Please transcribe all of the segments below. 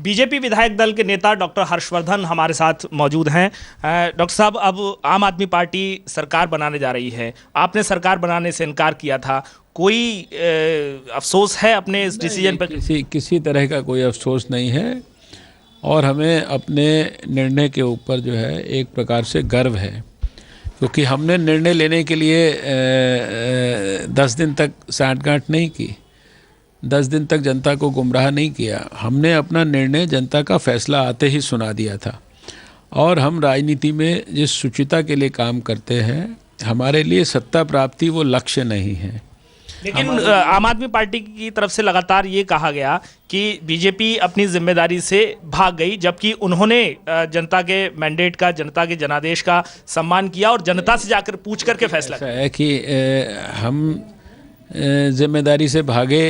BJP विधायक दल के नेता डॉक्टर हर्षवर्धन हमारे साथ मौजूद हैं। डॉक्टर साहब, अब आम आदमी पार्टी सरकार बनाने जा रही है। आपने सरकार बनाने से इनकार किया था, कोई अफसोस है अपने इस डिसीजन पर? किसी तरह का कोई अफसोस नहीं है और हमें अपने निर्णय के ऊपर जो है एक प्रकार से गर्व है, क्योंकि हमने निर्णय लेने के लिए 10 दिन तक साठगांठ नहीं की, 10 दिन तक जनता को गुमराह नहीं किया। हमने अपना निर्णय जनता का फैसला आते ही सुना दिया था। और हम राजनीति में जिस शुचिता के लिए काम करते हैं, हमारे लिए सत्ता प्राप्ति वो लक्ष्य नहीं है। लेकिन आम आदमी पार्टी की तरफ से लगातार ये कहा गया कि बीजेपी अपनी जिम्मेदारी से भाग गई, जबकि उन्होंने जनता के मैंडेट का, जनता के जनादेश का सम्मान किया और जनता से जाकर पूछ करके फैसला किया। है कि हम जिम्मेदारी से भागे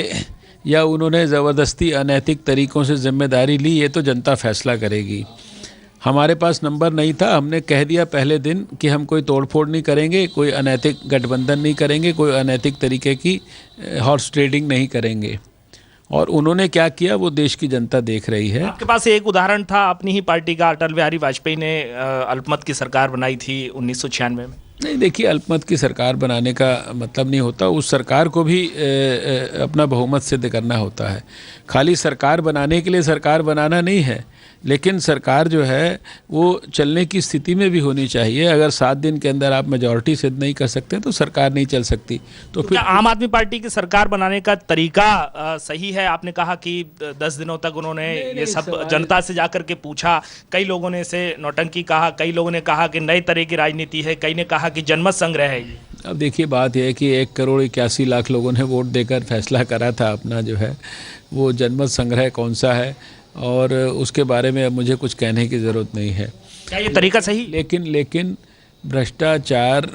या उन्होंने ज़बरदस्ती अनैतिक तरीक़ों से जिम्मेदारी ली, ये तो जनता फैसला करेगी। हमारे पास नंबर नहीं था, हमने कह दिया पहले दिन कि हम कोई तोड़फोड़ नहीं करेंगे, कोई अनैतिक गठबंधन नहीं करेंगे, कोई अनैतिक तरीके की हॉर्स ट्रेडिंग नहीं करेंगे। और उन्होंने क्या किया वो देश की जनता देख रही है। आपके पास एक उदाहरण था अपनी ही पार्टी का, अटल बिहारी वाजपेयी ने अल्पमत की सरकार बनाई थी 1996 में। नहीं, देखिए, अल्पमत की सरकार बनाने का मतलब नहीं होता, उस सरकार को भी अपना बहुमत सिद्ध करना होता है। खाली सरकार बनाने के लिए सरकार बनाना नहीं है, लेकिन सरकार जो है वो चलने की स्थिति में भी होनी चाहिए। अगर 7 दिन के अंदर आप मेजॉरिटी सिद्ध नहीं कर सकते तो सरकार नहीं चल सकती। तो फिर आम आदमी पार्टी की सरकार बनाने का तरीका सही है? आपने कहा कि 10 दिनों तक उन्होंने ये सब जनता से जाकर के पूछा, कई लोगों ने इसे नौटंकी कहा, कई लोगों ने कहा कि नए तरह की राजनीति है, कई ने कहा कि जनमत संग्रह है। अब देखिए, बात यह है कि 1,81,00,000 लोगों ने वोट देकर फैसला करा था अपना जो है वो जनमत संग्रह कौन सा है, और उसके बारे में अब मुझे कुछ कहने की ज़रूरत नहीं है। क्या ये तरीका सही? लेकिन भ्रष्टाचार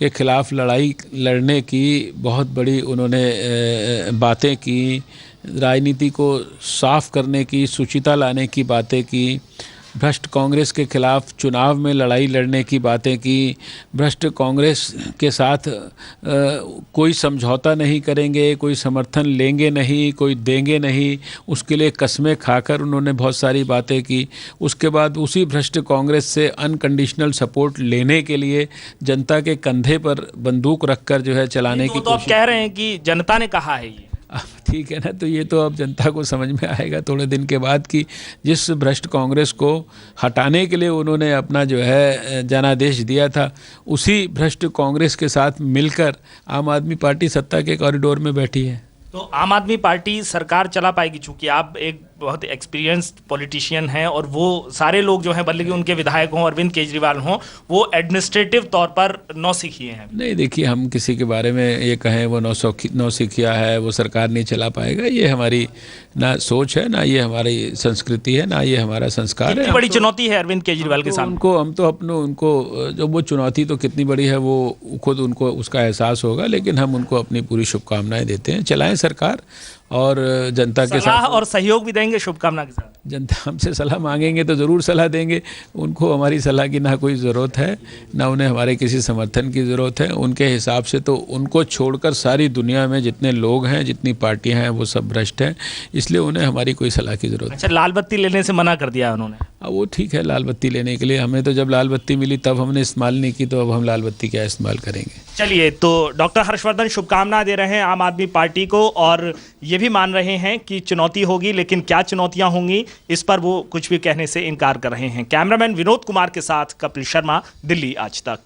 के खिलाफ लड़ाई लड़ने की बहुत बड़ी उन्होंने बातें की, राजनीति को साफ करने की, शुचिता लाने की बातें की, भ्रष्ट कांग्रेस के खिलाफ चुनाव में लड़ाई लड़ने की बातें की, भ्रष्ट कांग्रेस के साथ कोई समझौता नहीं करेंगे, कोई समर्थन लेंगे नहीं, कोई देंगे नहीं, उसके लिए कस्में खाकर उन्होंने बहुत सारी बातें की। उसके बाद उसी भ्रष्ट कांग्रेस से अनकंडीशनल सपोर्ट लेने के लिए जनता के कंधे पर बंदूक रखकर जो है चलाने की तो आप कह रहे हैं कि जनता ने कहा है ये? ठीक है ना, तो ये तो अब जनता को समझ में आएगा थोड़े दिन के बाद कि जिस भ्रष्ट कांग्रेस को हटाने के लिए उन्होंने अपना जो है जनादेश दिया था, उसी भ्रष्ट कांग्रेस के साथ मिलकर आम आदमी पार्टी सत्ता के कॉरिडोर में बैठी है। तो आम आदमी पार्टी सरकार चला पाएगी? चूंकि आप एक बहुत एक्सपीरियंस्ड पॉलिटिशियन हैं और वो सारे लोग जो हैं, भले कि उनके विधायक हों, अरविंद केजरीवाल हों, वो एडमिनिस्ट्रेटिव तौर पर नौसिखिए हैं। नहीं, देखिए, हम किसी के बारे में ये कहें वो नौसिखिया है, वो सरकार नहीं चला पाएगा, ये हमारी ना सोच है, ना ये हमारी संस्कृति है, ना ये हमारा संस्कार है। बड़ी चुनौती है अरविंद केजरीवाल के सामने। हम तो उनको जो वो चुनौती तो कितनी बड़ी है वो खुद उनको उसका एहसास होगा, लेकिन हम उनको अपनी पूरी शुभकामनाएं देते हैं। चलाएं सरकार और जनता के साथ और सहयोग भी देंगे शुभकामना के साथ। जनता हमसे सलाह मांगेंगे तो ज़रूर सलाह देंगे। उनको हमारी सलाह की ना कोई ज़रूरत है, ना उन्हें हमारे किसी समर्थन की ज़रूरत है। उनके हिसाब से तो उनको छोड़कर सारी दुनिया में जितने लोग हैं, जितनी पार्टियां हैं, वो सब भ्रष्ट हैं, इसलिए उन्हें हमारी कोई सलाह की ज़रूरत। अच्छा, लाल बत्ती लेने से मना कर दिया उन्होंने? वो ठीक है, लाल बत्ती लेने के लिए हमें तो जब लाल बत्ती मिली तब हमने इस्तेमाल नहीं की, तो अब हम लाल बत्ती क्या इस्तेमाल करेंगे। चलिए, तो डॉक्टर हर्षवर्धन शुभकामना दे रहे हैं आम आदमी पार्टी को और ये भी मान रहे हैं कि चुनौती होगी, लेकिन क्या चुनौतियां होंगी इस पर वो कुछ भी कहने से इनकार कर रहे हैं। कैमरामैन विनोद कुमार के साथ कपिल शर्मा, दिल्ली आज तक।